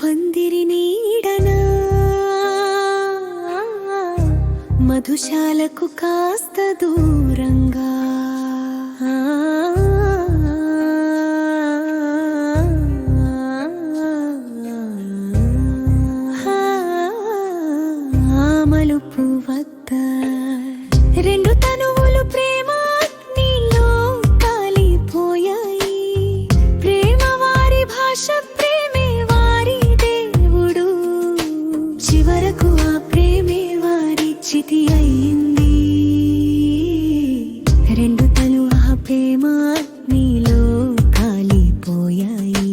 పందిరి నీడనా మధుశాలకు కాస్త దూరంగా మలుపు వద్ద రెండు తనువులు ప్రేమ నీలో కాలిపోయాయి. ప్రేమ వారి భాష, ప్రేమే వారి దేవుడు. చివరకు ఆ ప్రేమే వారి చితి అయింది. రెండు తను ఆ ప్రేమ నీలో కాలిపోయాయి.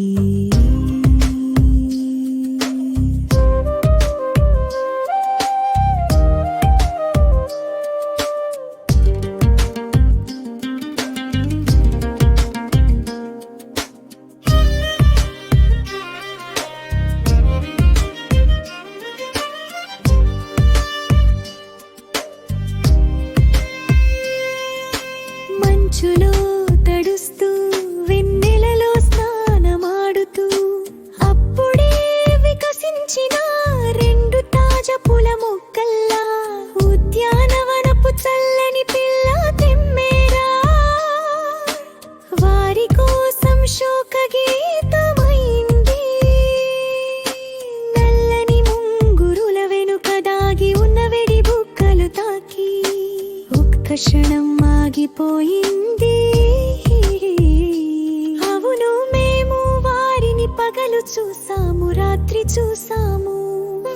మంచులో తడుస్తూ వెన్నెలలో స్నానమాడుతూ అప్పుడే వికసించిన రెండు తాజా పూల మొక్కల్లా ఉద్యానవనపు చల్లని పిల్ల తెమ్మెరా వారి కోసం శోక గీతమైంది. నల్లని ముంగురుల వెనుక దాగి ఉన్న వెడి బుక్కలు తాకి ఒక్క క్షణం ఆగిపోయింది. అవును, మేము వారిని పగలు చూసాము, రాత్రి చూసాము,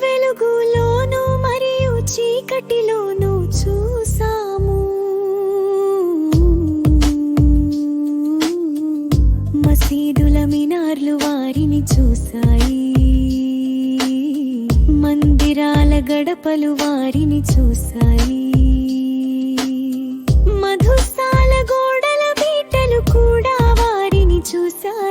వెలుగులోను మరియు చీకటిలోను చూసాము. మసీదుల మినార్లు వారిని చూసాయి, మందిరాల గడపలు వారిని చూసాయి, మధుశాల గోడల బీటలు కూడా వారిని చూసాయి.